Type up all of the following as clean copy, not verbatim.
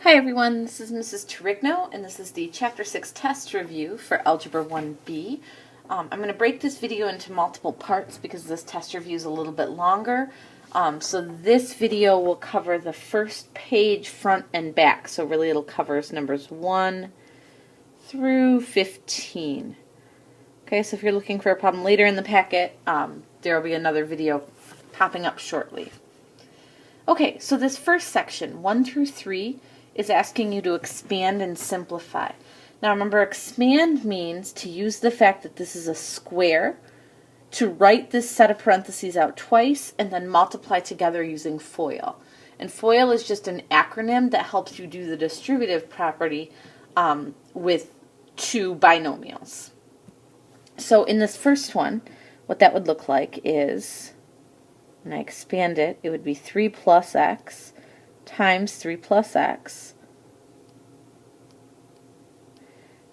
Hi everyone, this is Mrs. Turigno, and this is the Chapter 6 test review for Algebra 1B. I'm going to break this video into multiple parts because this test review is a little bit longer. So this video will cover the first page front and back, so really it'll cover numbers 1 through 15. Okay, so if you're looking for a problem later in the packet, there will be another video popping up shortly. Okay, so this first section, 1 through 3, is asking you to expand and simplify. Now remember, expand means to use the fact that this is a square to write this set of parentheses out twice and then multiply together using FOIL. And FOIL is just an acronym that helps you do the distributive property with two binomials. So in this first one, what that would look like is, when I expand it, it would be 3 plus x times 3 plus x.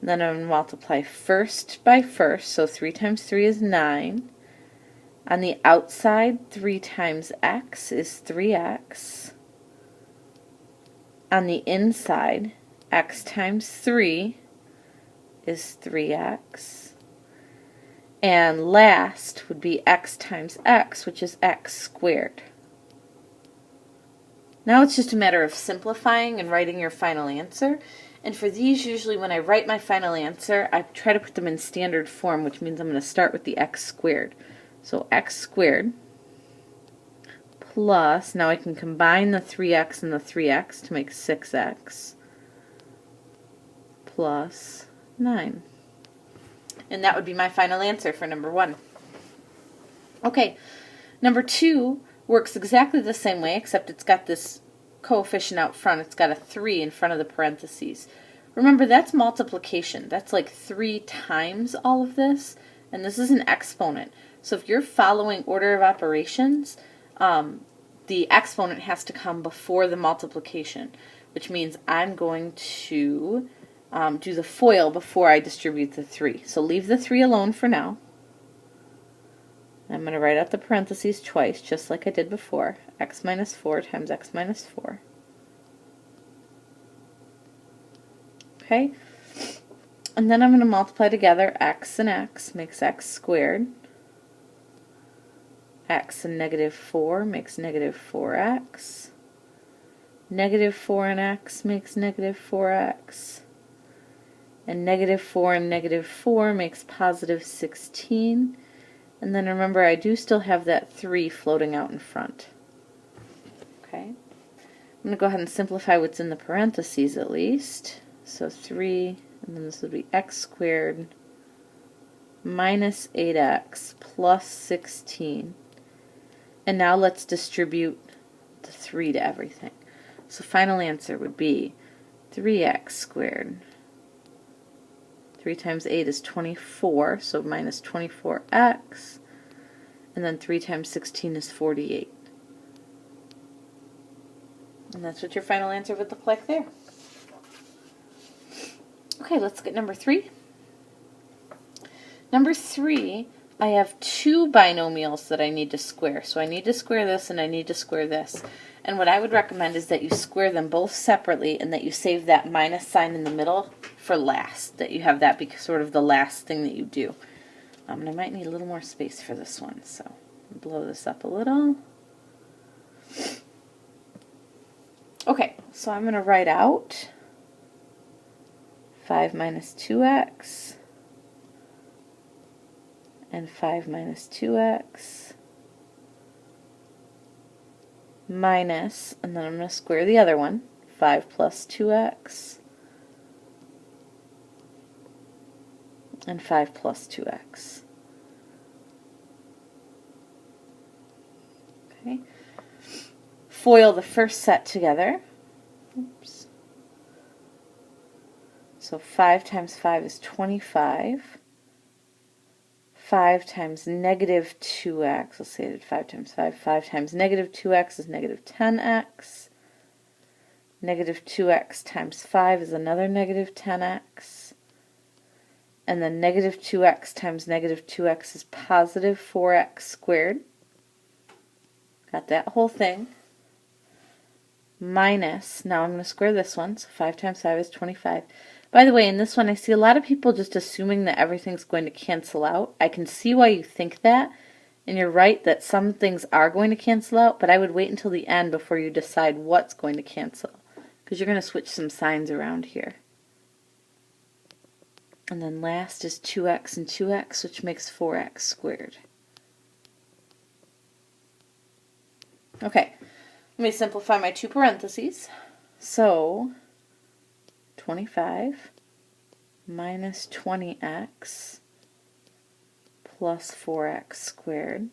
And then I'm going to multiply first by first, so 3 times 3 is 9. On the outside, 3 times x is 3x. On the inside, x times 3 is 3x. And last would be x times x, which is x squared. Now it's just a matter of simplifying and writing your final answer. And for these, usually when I write my final answer, I try to put them in standard form, which means I'm going to start with the x squared. So x squared plus, now I can combine the 3x and the 3x to make 6x plus 9. And that would be my final answer for number 1. Okay, number 2 works exactly the same way, except it's got this coefficient out front. It's got a 3 in front of the parentheses. Remember, that's multiplication. That's like 3 times all of this, and this is an exponent. So if you're following order of operations, the exponent has to come before the multiplication, which means I'm going to do the FOIL before I distribute the 3. So leave the 3 alone for now. I'm going to write out the parentheses twice, just like I did before. X minus 4 times x minus 4. Okay? And then I'm going to multiply together x and x makes x squared. X and negative 4 makes negative 4x. Negative 4 and x makes negative 4x. And negative 4 and negative 4 makes positive 16. And then remember, I do still have that 3 floating out in front. Okay. I'm going to go ahead and simplify what's in the parentheses at least. So 3, and then this would be x squared minus 8x plus 16. And now let's distribute the 3 to everything. So final answer would be 3x squared. 3 times 8 is 24, so minus 24x. And then 3 times 16 is 48. And that's what your final answer would look like there. Okay, let's get number 3. Number 3, I have 2 binomials that I need to square. So I need to square this and I need to square this. And what I would recommend is that you square them both separately and that you save that minus sign in the middle for last. That you have that be sort of the last thing that you do. And I might need a little more space for this one, so I'll blow this up a little. Okay, so I'm going to write out 5 minus 2x and 5 minus 2x minus, and then I'm going to square the other one, 5 plus 2x and 5 plus 2x. Okay. FOIL the first set together. Oops. So 5 times 5 is 25. 5 times negative 2x, let's say I did 5 times 5. 5 times negative 2x is negative 10x. Negative 2x times 5 is another negative 10x. And then negative 2x times negative 2x is positive 4x squared. Got that whole thing. minus, now I'm going to square this one, so 5 times 5 is 25. By the way, in this one I see a lot of people just assuming that everything's going to cancel out. I can see why you think that, and you're right that some things are going to cancel out, but I would wait until the end before you decide what's going to cancel, because you're going to switch some signs around here. And then last is 2x and 2x, which makes 4x squared. Okay, let me simplify my two parentheses. So 25 minus 20x plus 4x squared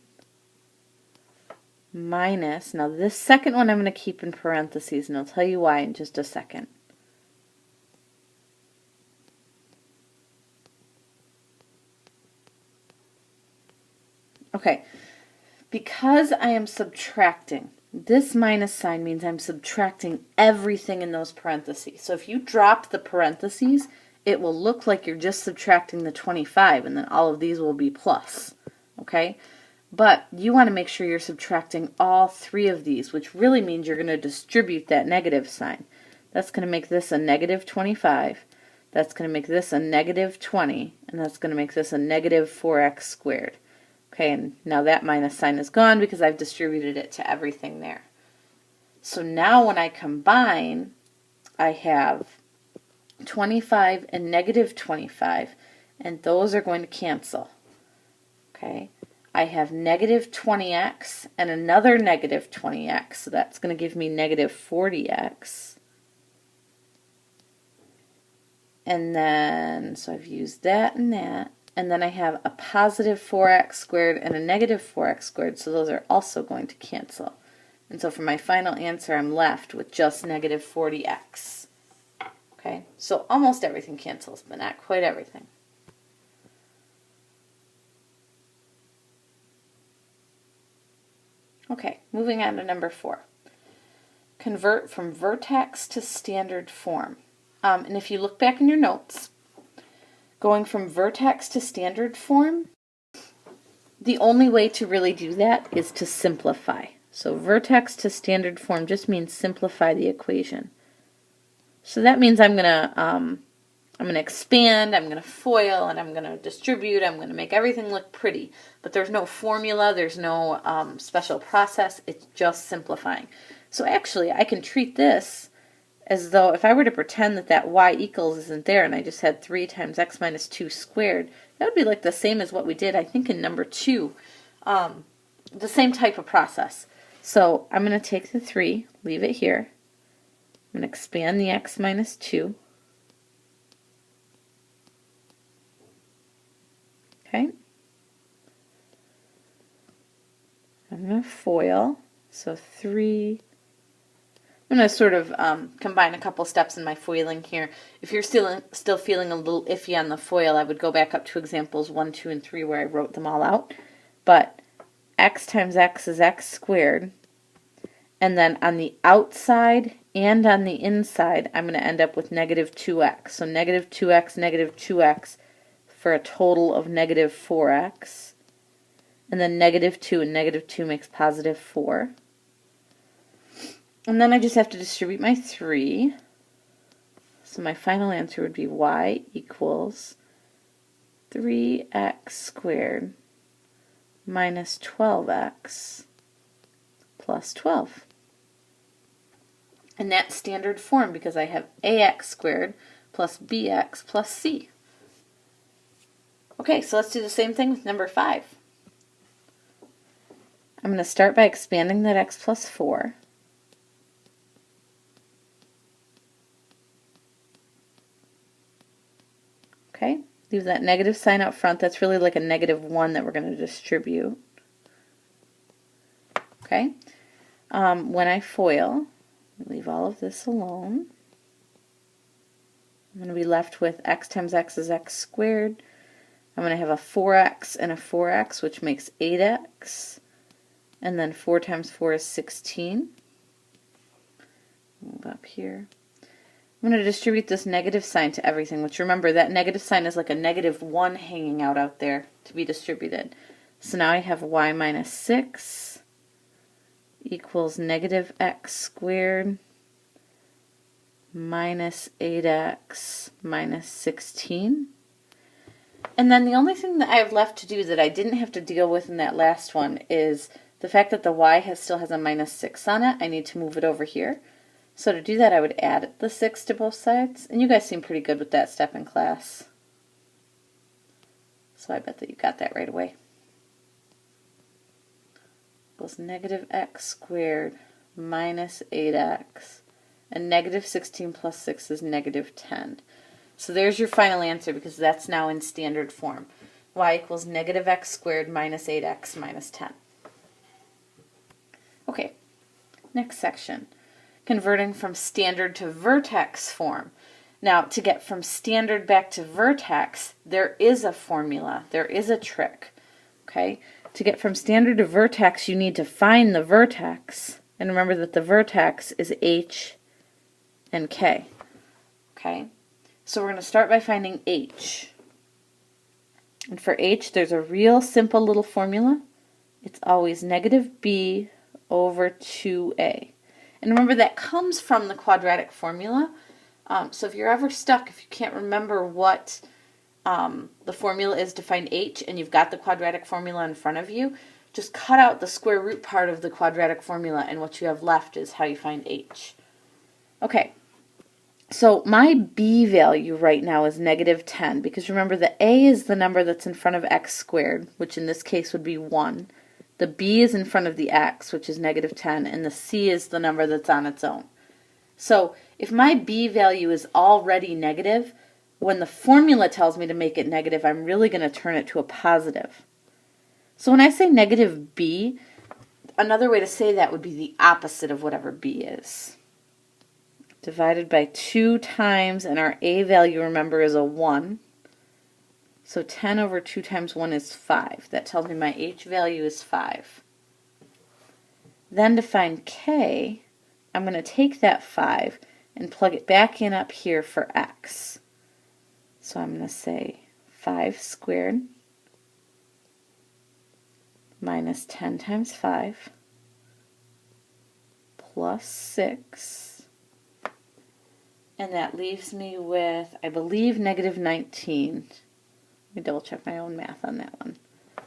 minus, now this second one I'm going to keep in parentheses, and I'll tell you why in just a second. Okay, because I am subtracting, this minus sign means I'm subtracting everything in those parentheses. So if you drop the parentheses, it will look like you're just subtracting the 25, and then all of these will be plus. Okay? But you want to make sure you're subtracting all three of these, which really means you're going to distribute that negative sign. That's going to make this a negative 25. That's going to make this a negative 20. And that's going to make this a negative 4x squared. Okay, and now that minus sign is gone because I've distributed it to everything there. So now when I combine, I have 25 and negative 25, and those are going to cancel. Okay, I have negative 20x and another negative 20x, so that's going to give me negative 40x. And then, so I've used that and that. And then I have a positive 4x squared and a negative 4x squared, so those are also going to cancel. And so for my final answer, I'm left with just negative 40x. Okay, so almost everything cancels, but not quite everything. Okay, moving on to number 4. Convert from vertex to standard form. And if you look back in your notes, going from vertex to standard form, the only way to really do that is to simplify. So vertex to standard form just means simplify the equation. So that means I'm gonna expand, I'm gonna FOIL, and I'm gonna distribute. I'm gonna make everything look pretty. But there's no formula, there's no special process. It's just simplifying. So actually, I can treat this as though if I were to pretend that that y equals isn't there and I just had 3 times x minus 2 squared, that would be like the same as what we did, I think, in number 2. The same type of process. So I'm going to take the 3, leave it here. I'm going to expand the x minus 2. Okay. I'm going to FOIL. So 3... I'm going to sort of combine a couple steps in my foiling here. If you're still feeling a little iffy on the FOIL, I would go back up to examples 1, 2, and 3 where I wrote them all out. But x times x is x squared. And then on the outside and on the inside, I'm going to end up with negative 2x. So negative 2x for a total of negative 4x. And then negative 2 and negative 2 makes positive 4. And then I just have to distribute my 3. So my final answer would be y equals 3x squared minus 12x plus 12. And that's standard form because I have ax squared plus bx plus c. Okay, so let's do the same thing with number 5. I'm going to start by expanding that x plus 4. Okay, leave that negative sign out front. That's really like a negative 1 that we're going to distribute. Okay, when I FOIL, leave all of this alone. I'm going to be left with x times x is x squared. I'm going to have a 4x and a 4x, which makes 8x. And then 4 times 4 is 16. Move up here. I'm going to distribute this negative sign to everything, which remember that negative sign is like a negative 1 hanging out there to be distributed. So now I have y minus 6 equals negative x squared minus 8x minus 16. And then the only thing that I have left to do that I didn't have to deal with in that last one is the fact that the y still has a minus 6 on it. I need to move it over here. So to do that, I would add the 6 to both sides. And you guys seem pretty good with that step in class. So I bet that you got that right away. Equals negative x squared minus 8x. And negative 16 plus 6 is negative 10. So there's your final answer because that's now in standard form. Y equals negative x squared minus 8x minus 10. Okay, next section. Converting from standard to vertex form. Now, to get from standard back to vertex, there is a formula. There is a trick. Okay? To get from standard to vertex, you need to find the vertex. And remember that the vertex is h and k. Okay? So we're going to start by finding h. And for h, there's a real simple little formula. It's always negative b over 2a. And remember, that comes from the quadratic formula. So if you're ever stuck, if you can't remember what the formula is to find h, and you've got the quadratic formula in front of you, just cut out the square root part of the quadratic formula, and what you have left is how you find h. Okay, so my b value right now is negative 10, because remember the a is the number that's in front of x squared, which in this case would be 1. The b is in front of the x, which is negative 10, and the c is the number that's on its own. So if my b value is already negative, when the formula tells me to make it negative, I'm really going to turn it to a positive. So when I say negative b, another way to say that would be the opposite of whatever b is. Divided by 2 times, and our a value, remember, is a 1. So 10 over 2 times 1 is 5. That tells me my h value is 5. Then to find k, I'm going to take that 5 and plug it back in up here for x. So I'm going to say 5 squared minus 10 times 5 plus 6. And that leaves me with, I believe, negative 19. Let me double check my own math on that one. 5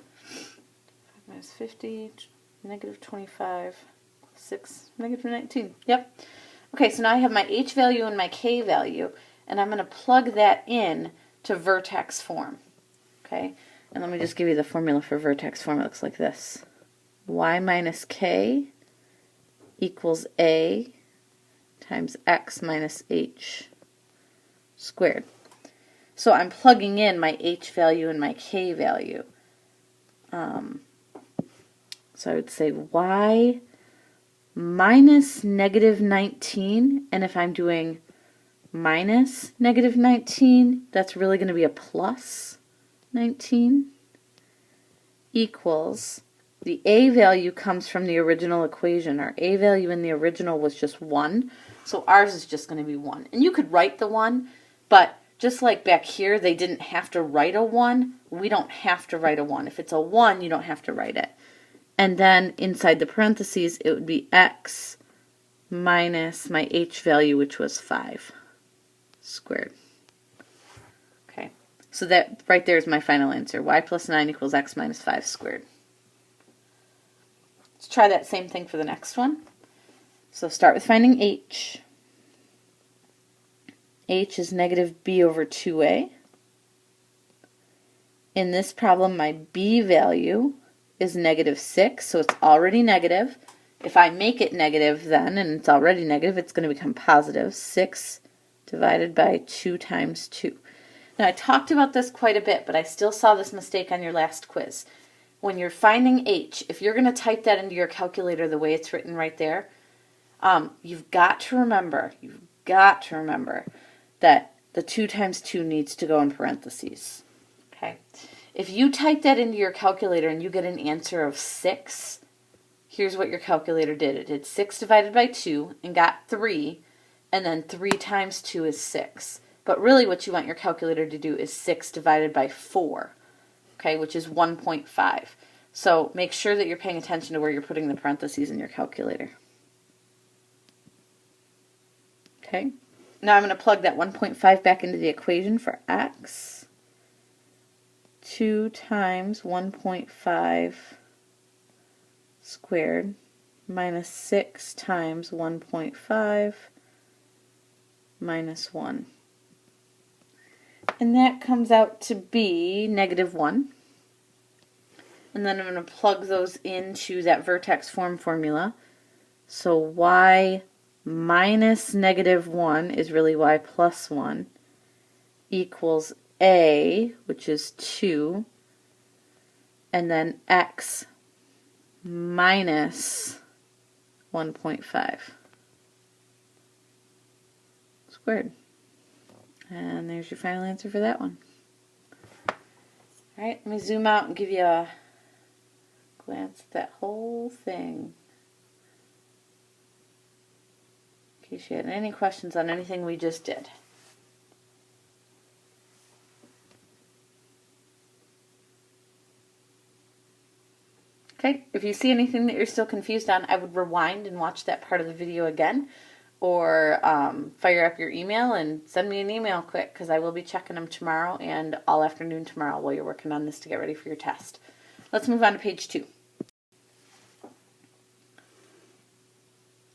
minus 50, negative 25, 6, negative 19. Yep. Okay, so now I have my h value and my k value, and I'm going to plug that in to vertex form. Okay, and let me just give you the formula for vertex form. It looks like this. Y minus k equals a times x minus h squared. So I'm plugging in my h value and my k value. So I would say y minus negative 19, and if I'm doing minus negative 19, that's really going to be a plus 19, equals, the a value comes from the original equation. Our a value in the original was just 1, so ours is just going to be 1. And you could write the 1, but just like back here, they didn't have to write a 1. We don't have to write a 1. If it's a 1, you don't have to write it. And then inside the parentheses, it would be x minus my h value, which was 5 squared. Okay, so that right there is my final answer. Y plus 9 equals x minus 5 squared. Let's try that same thing for the next one. So start with finding h. H is negative b over 2a. In this problem, my b value is negative 6, so it's already negative. If I make it negative then, and it's already negative, it's going to become positive. 6 divided by 2 times 2. Now, I talked about this quite a bit, but I still saw this mistake on your last quiz. When you're finding h, if you're going to type that into your calculator the way it's written right there, you've got to remember that the 2 times 2 needs to go in parentheses. Okay? If you type that into your calculator and you get an answer of 6, here's what your calculator did. It did 6 divided by 2 and got 3, and then 3 times 2 is 6. But really what you want your calculator to do is 6 divided by 4, okay, which is 1.5. So make sure that you're paying attention to where you're putting the parentheses in your calculator. Okay? Now I'm going to plug that 1.5 back into the equation for x. 2 times 1.5 squared minus 6 times 1.5 minus 1. And that comes out to be -1. And then I'm going to plug those into that vertex form formula. So y minus -1 is really y plus 1 equals a, which is 2, and then x minus 1.5 squared. And there's your final answer for that one. Alright, let me zoom out and give you a glance at that whole thing. In case you had any questions on anything we just did. Okay, if you see anything that you're still confused on, I would rewind and watch that part of the video again, or fire up your email and send me an email quick, because I will be checking them tomorrow and all afternoon tomorrow while you're working on this to get ready for your test. Let's move on to page 2.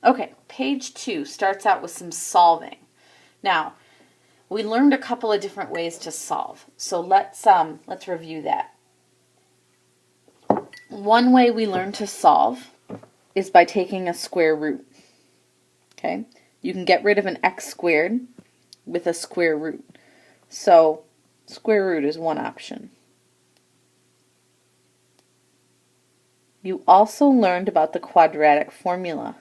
Okay, page 2 starts out with some solving. Now, we learned a couple of different ways to solve, so let's review that. One way we learn to solve is by taking a square root. Okay, you can get rid of an x squared with a square root. So square root is one option. You also learned about the quadratic formula,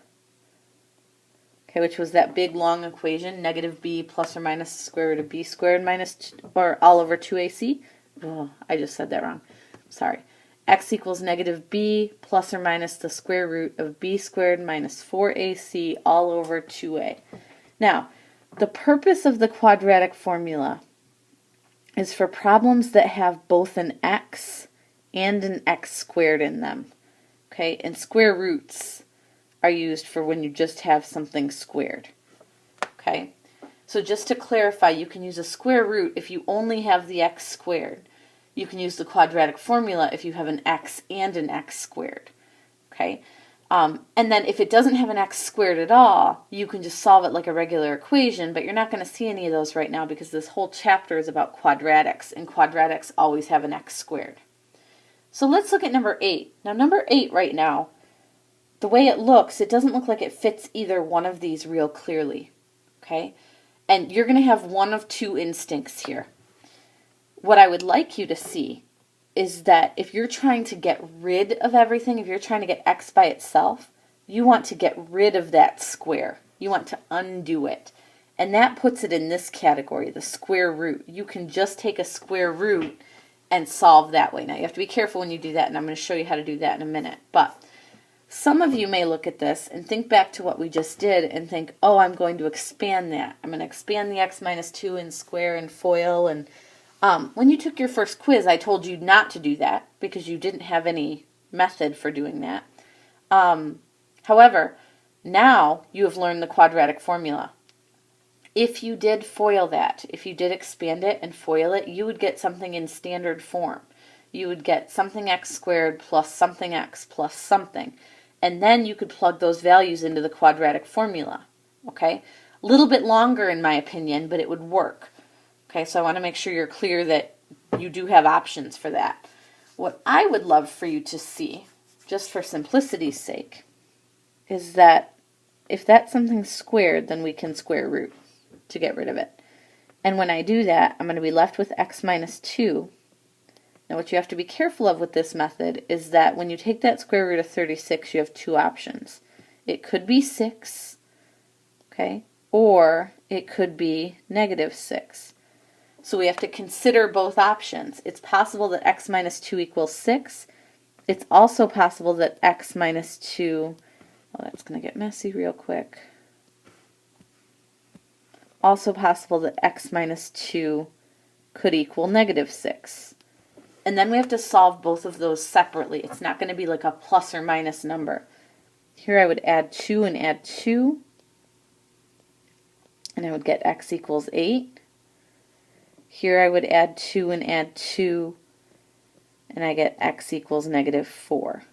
okay, which was that big long equation, -b plus or minus the square root of b squared minus or all over 2ac. Oh, I just said that wrong. Sorry. X equals -b plus or minus the square root of b squared minus 4ac all over 2a. Now, the purpose of the quadratic formula is for problems that have both an x and an x squared in them. Okay, and square roots are used for when you just have something squared. Okay, so just to clarify, you can use a square root if you only have the x squared. You can use the quadratic formula if you have an x and an x squared. Okay, and then if it doesn't have an x squared at all, you can just solve it like a regular equation, but you're not going to see any of those right now because this whole chapter is about quadratics, and quadratics always have an x squared. So let's look at number 8. Now number 8 right now, the way it looks, it doesn't look like it fits either one of these real clearly. Okay, and you're going to have one of two instincts here. What I would like you to see is that if you're trying to get rid of everything, if you're trying to get x by itself, you want to get rid of that square. You want to undo it. And that puts it in this category, the square root. You can just take a square root and solve that way. Now you have to be careful when you do that, and I'm going to show you how to do that in a minute. But some of you may look at this and think back to what we just did and think, oh, I'm going to expand that. I'm going to expand the x minus 2 and square and FOIL. And when you took your first quiz, I told you not to do that because you didn't have any method for doing that. However, now you have learned the quadratic formula. If you did FOIL that, if you did expand it and FOIL it, you would get something in standard form. You would get something x squared plus something x plus something. And then you could plug those values into the quadratic formula. Okay? A little bit longer in my opinion, but it would work. Okay, so I want to make sure you're clear that you do have options for that. What I would love for you to see, just for simplicity's sake, is that if that's something squared, then we can square root to get rid of it. And when I do that, I'm going to be left with x minus 2. Now what you have to be careful of with this method is that when you take that square root of 36, you have two options. It could be 6, okay, or it could be -6. So we have to consider both options. It's possible that x minus 2 equals 6. It's also possible that x minus 2, well, that's going to get messy real quick. Also possible that x minus 2 could equal -6. And then we have to solve both of those separately. It's not going to be like a plus or minus number. Here I would add 2 and add 2. and I would get x equals 8. Here I would add 2 and add 2, and I get x equals negative 4.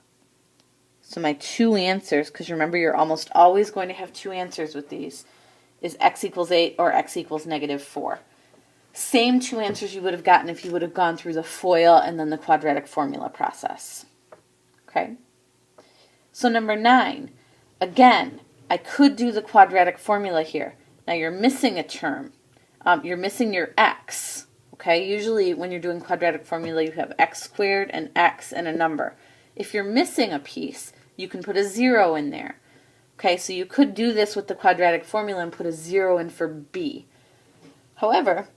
So my two answers, because remember you're almost always going to have two answers with these, is x equals 8 or x equals negative 4. Same two answers you would have gotten if you would have gone through the FOIL and then the quadratic formula process. Okay? So number 9, again, I could do the quadratic formula here. Now you're missing a term. You're missing your x. Okay? Usually when you're doing quadratic formula you have x squared and x and a number. If you're missing a piece, you can put a 0 in there. Okay, so you could do this with the quadratic formula and put a 0 in for b. However,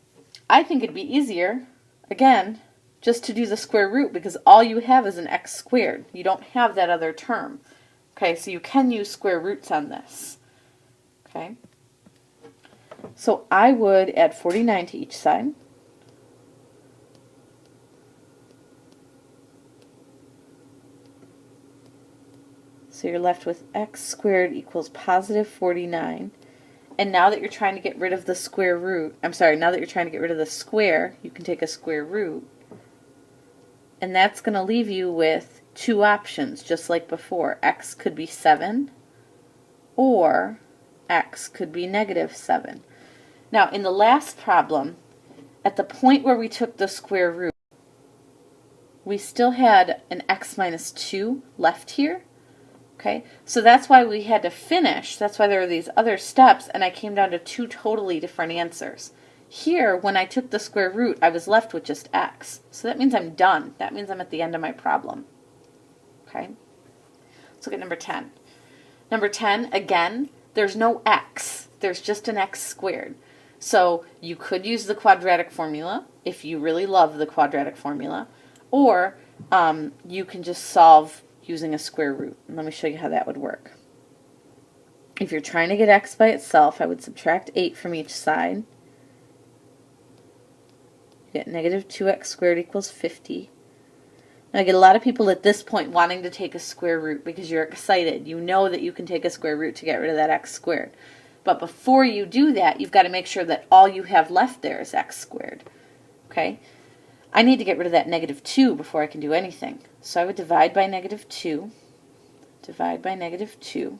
I think it'd be easier, again, just to do the square root because all you have is an x squared. You don't have that other term. Okay, so you can use square roots on this. Okay, so I would add 49 to each side. So you're left with x squared equals positive 49. And now that you're trying to get rid of the square root, now that you're trying to get rid of the square, you can take a square root. And that's going to leave you with two options, just like before. X could be 7, or x could be negative 7. Now, in the last problem, at the point where we took the square root, we still had an x minus 2 left here. Okay, so that's why we had to finish. That's why there were these other steps, and I came down to two totally different answers. Here, when I took the square root, I was left with just x. So that means I'm done. That means I'm at the end of my problem. Okay, let's look at number 10. Number 10, again, there's no x. There's just an x squared. So you could use the quadratic formula if you really love the quadratic formula, or you can just solve using a square root. And let me show you how that would work. If you're trying to get x by itself, I would subtract 8 from each side. You get negative 2x squared equals 50. Now I get a lot of people at this point wanting to take a square root because you're excited. You know that you can take a square root to get rid of that x squared. But before you do that, you've got to make sure that all you have left there is x squared. Okay? I need to get rid of that negative 2 before I can do anything. So I would divide by negative 2, divide by negative 2,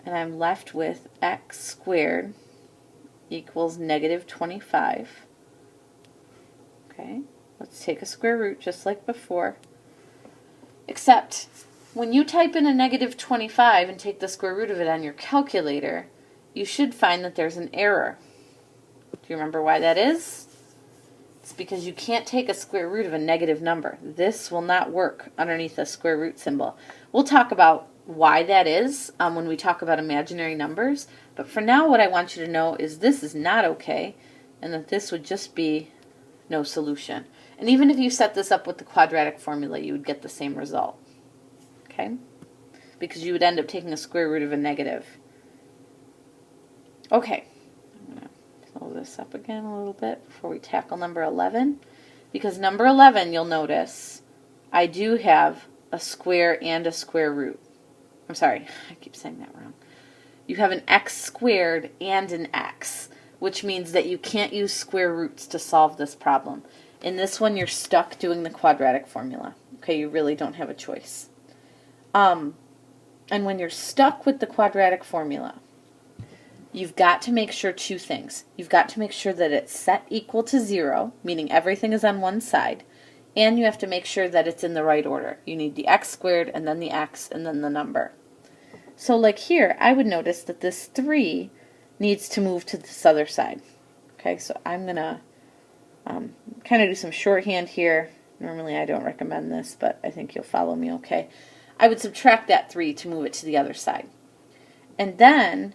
and I'm left with x squared equals negative 25. Okay, let's take a square root just like before. Except, when you type in a negative 25 and take the square root of it on your calculator, you should find that there's an error. Do you remember why that is? It's because you can't take a square root of a negative number. This will not work underneath a square root symbol. We'll talk about why that is when we talk about imaginary numbers, but for now what I want you to know is this is not okay, and that this would just be no solution. And even if you set this up with the quadratic formula, you would get the same result. Okay? Because you would end up taking a square root of a negative. Okay. Pull this up again a little bit before we tackle number 11. Because number 11, you'll notice, I do have a square and a square root. I'm sorry, I keep saying that wrong. You have an x squared and an x, which means that you can't use square roots to solve this problem. In this one, you're stuck doing the quadratic formula. Okay, you really don't have a choice. And when you're stuck with the quadratic formula, you've got to make sure two things. You've got to make sure that it's set equal to 0, meaning everything is on one side, and you have to make sure that it's in the right order. You need the x squared, and then the x, and then the number. So like here, I would notice that this 3 needs to move to this other side. Okay, so I'm going to kind of do some shorthand here. Normally I don't recommend this, but I think you'll follow me okay. I would subtract that 3 to move it to the other side. And then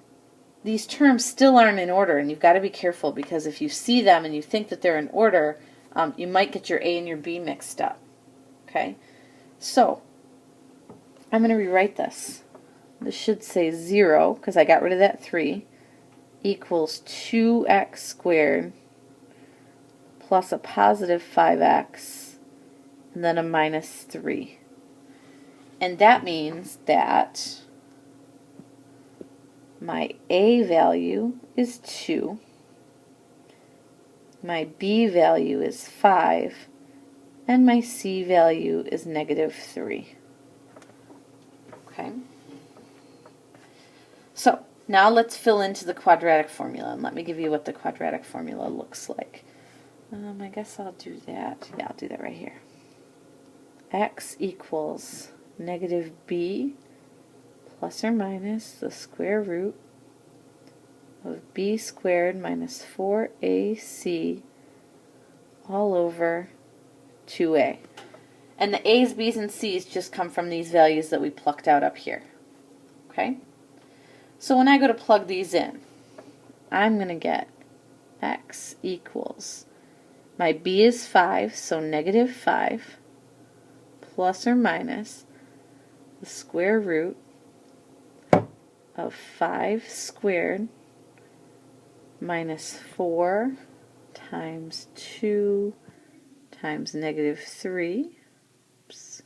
these terms still aren't in order, and you've got to be careful because if you see them and you think that they're in order, you might get your A and your B mixed up. Okay? So, I'm going to rewrite this. This should say 0, because I got rid of that 3, equals 2x squared plus a positive 5x, and then a minus 3. And that means that My A value is 2. My B value is 5. And my C value is -3. Okay. So now let's fill into the quadratic formula, and let me give you what the quadratic formula looks like. I guess I'll do that. Yeah, I'll do that right here. X equals -b plus or minus the square root of b squared minus 4ac all over 2a. And the a's, b's, and c's just come from these values that we plucked out up here. Okay? So when I go to plug these in, I'm going to get x equals, my b is 5, so -5, plus or minus the square root of 5 squared minus 4 times 2 times -3, oops,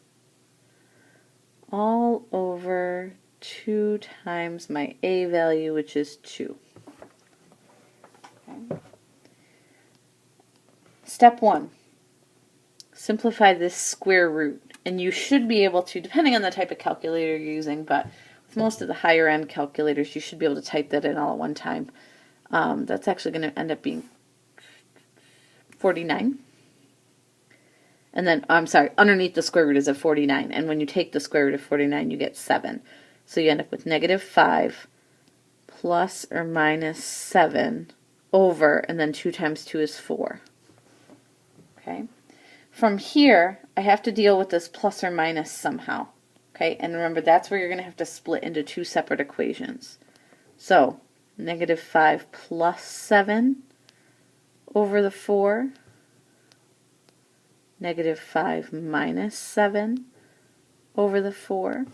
all over 2 times my a value, which is 2. Okay. Step 1, simplify this square root. And you should be able to, depending on the type of calculator you're using, but with most of the higher end calculators, you should be able to type that in all at one time. That's actually going to end up being 49. And then, I'm sorry, underneath the square root is a 49. And when you take the square root of 49, you get 7. So you end up with -5 plus or minus 7 over, and then 2 times 2 is 4. Okay. From here, I have to deal with this plus or minus somehow. Okay, and remember, that's where you're going to have to split into 2 separate equations. So, -5 plus 7 over the 4, -5 minus 7 over the 4.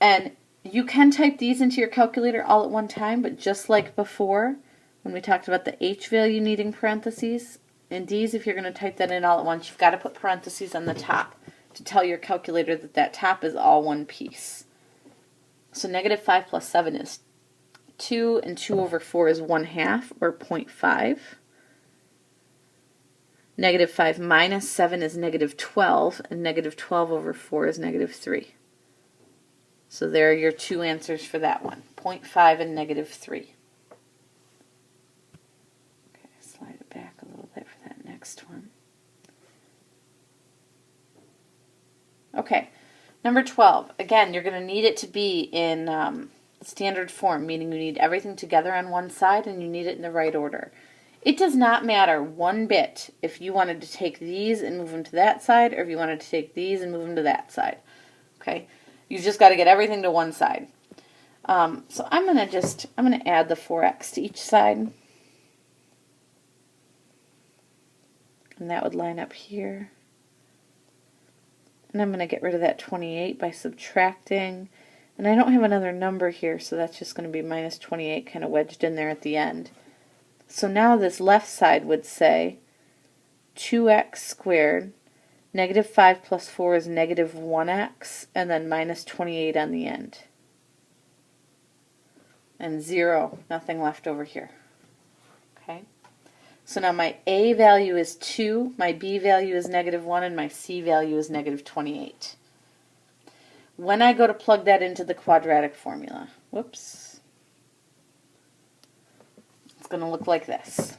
And you can type these into your calculator all at one time, but just like before, when we talked about the h value needing parentheses, in these, if you're going to type that in all at once, you've got to put parentheses on the top to tell your calculator that that top is all one piece. So -5 plus 7 is 2, and 2 over 4 is 1/2, or 0.5. -5 minus 7 is -12, and -12 over 4 is -3. So there are your 2 answers for that one, 0.5 and -3. Okay, slide it back a little bit for that next one. Okay, number 12. Again, you're going to need it to be in standard form, meaning you need everything together on one side and you need it in the right order. It does not matter one bit if you wanted to take these and move them to that side, or if you wanted to take these and move them to that side. Okay, you just got to get everything to one side. So I'm going to add the 4x to each side, and that would line up here. And I'm going to get rid of that 28 by subtracting. And I don't have another number here, so that's just going to be minus 28 kind of wedged in there at the end. So now this left side would say 2x squared, -5 plus 4 is -1x, and then minus 28 on the end. And 0, nothing left over here. Okay. So now my A value is 2, my B value is -1, and my C value is -28. When I go to plug that into the quadratic formula, whoops, it's going to look like this.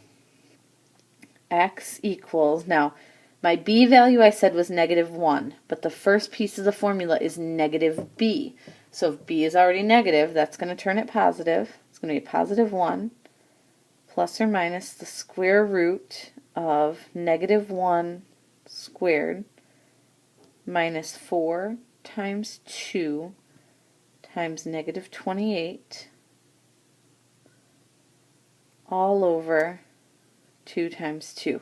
X equals, now my B value I said was -1, but the first piece of the formula is -b. So if B is already negative, that's going to turn it positive. It's going to be +1 plus or minus the square root of -1 squared minus 4 times 2 times -28 all over 2 times 2.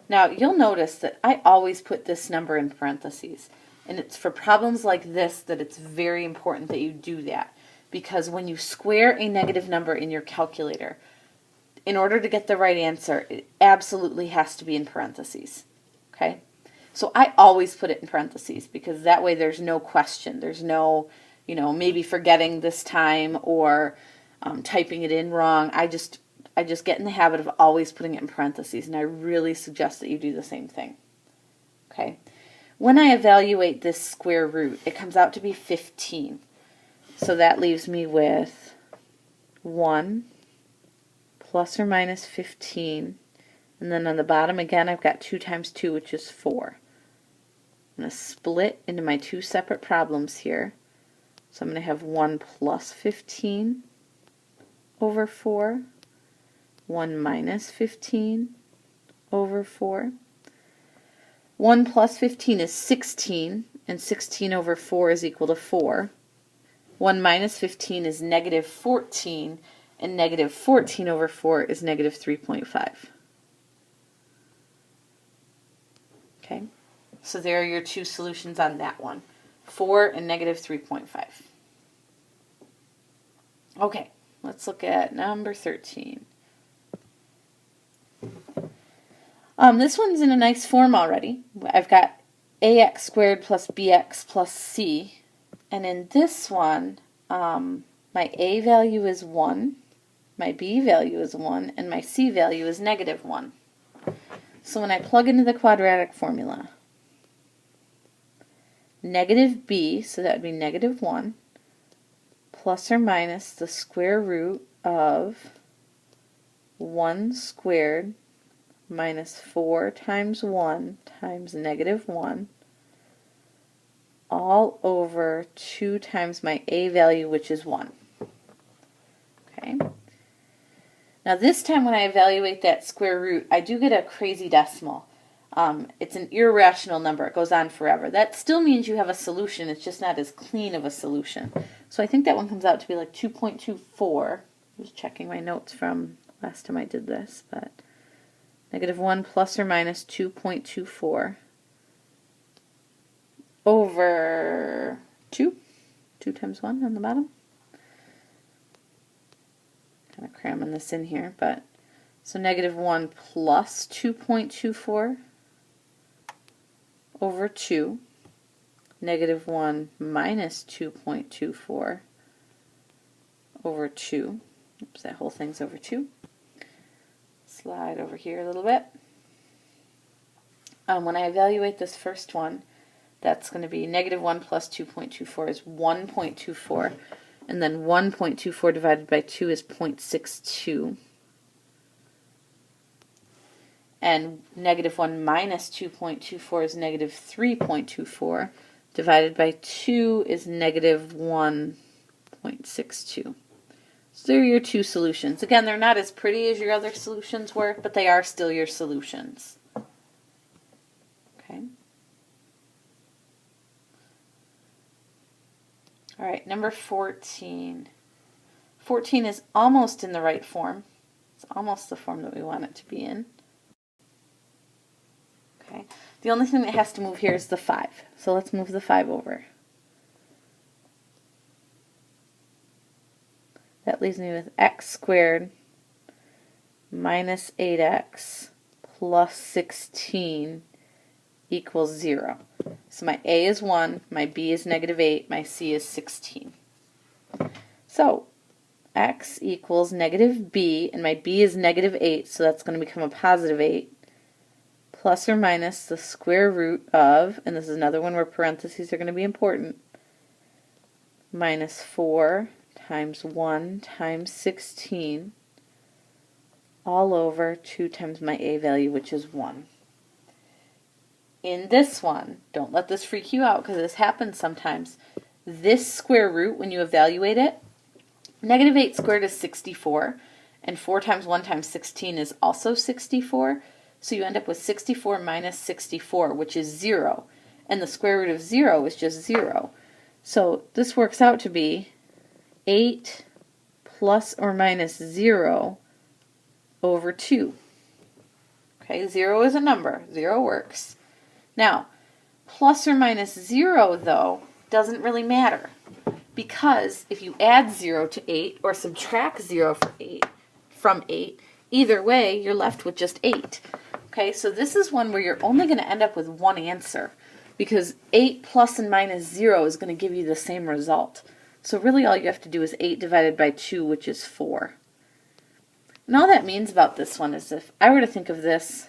Now you'll notice that I always put this number in parentheses, and it's for problems like this that it's very important that you do that, because when you square a negative number in your calculator, in order to get the right answer, it absolutely has to be in parentheses. Okay? So I always put it in parentheses, because that way there's no question. There's no, you know, maybe forgetting this time or typing it in wrong. I just get in the habit of always putting it in parentheses, and I really suggest that you do the same thing. Okay. When I evaluate this square root, it comes out to be 15. So that leaves me with 1 plus or minus 15. And then on the bottom again, I've got 2 times 2, which is 4. I'm going to split into my 2 separate problems here. So I'm going to have 1 plus 15 over 4, 1 minus 15 over 4. 1 plus 15 is 16, and 16 over 4 is equal to 4. 1 minus 15 is negative 14, and negative 14 over 4 is negative 3.5. Okay, so there are your 2 solutions on that one, 4 and negative 3.5. Okay, let's look at number 13. This one's in a nice form already. I've got ax squared plus bx plus c, and in this one, my a value is 1, my b value is 1, and my c value is negative 1. So when I plug into the quadratic formula, negative b, so that would be negative 1, plus or minus the square root of 1 squared minus 4 times 1 times negative 1, all over 2 times my a value, which is 1. Okay. Now this time when I evaluate that square root, I do get a crazy decimal. It's an irrational number. It goes on forever. That still means you have a solution. It's just not as clean of a solution. So I think that one comes out to be like 2.24. Just checking my notes from last time I did this, but negative 1 plus or minus 2.24 over 2. 2 times 1 on the bottom. Kind of cramming this in here, but so negative 1 plus 2.24 over 2. Negative 1 minus 2.24 over 2. Oops, that whole thing's over 2. Slide over here a little bit. When I evaluate this first one, that's going to be negative 1 plus 2.24 is 1.24, and then 1.24 divided by 2 is 0.62. And negative 1 minus 2.24 is negative 3.24, divided by 2 is negative 1.62. So there are your 2 solutions. Again, they're not as pretty as your other solutions were, but they are still your solutions. Okay. All right, number 14. 14 is almost in the right form. It's almost the form that we want it to be in. Okay. The only thing that has to move here is the 5. So let's move the 5 over. That leaves me with x squared minus 8x plus 16 equals 0. So my a is 1, my b is negative 8, my c is 16. So x equals negative b, and my b is negative 8, so that's going to become a positive 8, plus or minus the square root of, and this is another one where parentheses are going to be important, minus 4 times 1 times 16 all over 2 times my a value, which is 1. In this one, don't let this freak you out because this happens sometimes. This square root, when you evaluate it, negative 8 squared is 64, and 4 times 1 times 16 is also 64, so you end up with 64 minus 64, which is 0, and the square root of 0 is just 0. So this works out to be 8 plus or minus 0 over 2. Okay, 0 is a number. 0 works. Now, plus or minus 0, though, doesn't really matter, because if you add 0 to 8 or subtract 0 from 8, either way, you're left with just 8. Okay, so this is one where you're only going to end up with one answer, because 8 plus and minus 0 is going to give you the same result. So really all you have to do is 8 divided by 2, which is 4. And all that means about this one is if I were to think of this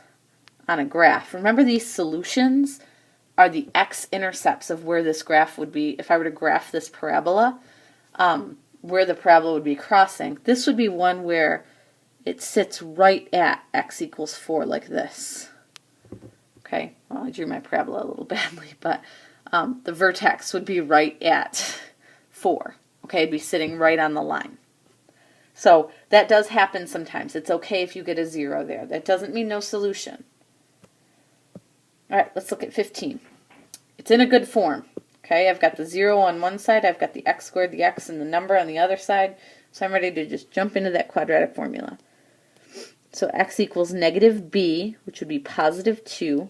on a graph, remember these solutions are the x-intercepts of where this graph would be. If I were to graph this parabola, where the parabola would be crossing, this would be one where it sits right at x equals 4 like this. Okay, well I drew my parabola a little badly, but the vertex would be right at 4. Okay, it'd be sitting right on the line. So that does happen sometimes. It's okay if you get a 0 there. That doesn't mean no solution. All right, let's look at 15. It's in a good form. Okay, I've got the 0 on one side, I've got the x squared, the x, and the number on the other side. So I'm ready to just jump into that quadratic formula. So x equals negative b, which would be positive 2,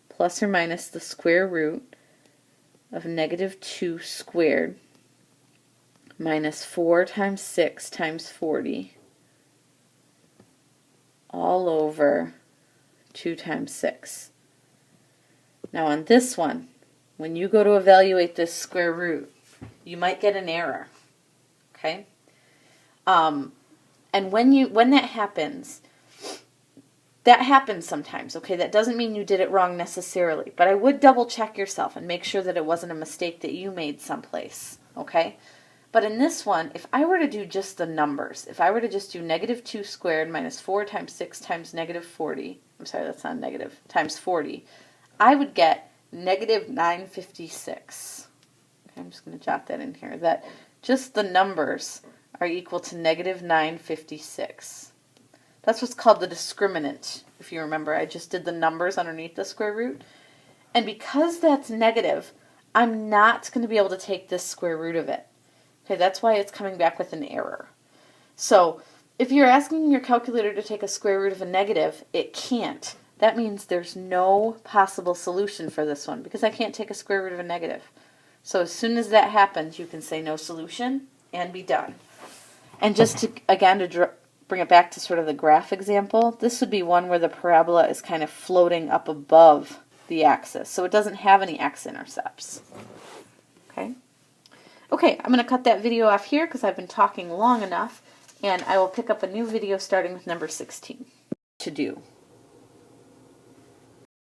plus or minus the square root of negative 2 squared, minus 4 times 6 times 40, all over 2 times 6. Now on this one, when you go to evaluate this square root, you might get an error. Okay? And when that happens sometimes, okay? That doesn't mean you did it wrong necessarily, but I would double check yourself and make sure that it wasn't a mistake that you made someplace, okay? But in this one, if I were to do just the numbers, if I were to just do negative 2 squared minus 4 times 6 times negative 40, I'm sorry, that's not negative, times 40, I would get negative 956. Okay, I'm just going to jot that in here, that just the numbers are equal to negative 956. That's what's called the discriminant. If you remember, I just did the numbers underneath the square root. And because that's negative, I'm not going to be able to take this square root of it. Okay, that's why it's coming back with an error. So if you're asking your calculator to take a square root of a negative, it can't. That means there's no possible solution for this one because I can't take a square root of a negative. So as soon as that happens, you can say no solution and be done. And just to, again, to bring it back to sort of the graph example, this would be one where the parabola is kind of floating up above the axis. So it doesn't have any x-intercepts. Okay? Okay, I'm going to cut that video off here because I've been talking long enough, and I will pick up a new video starting with number 16 to do.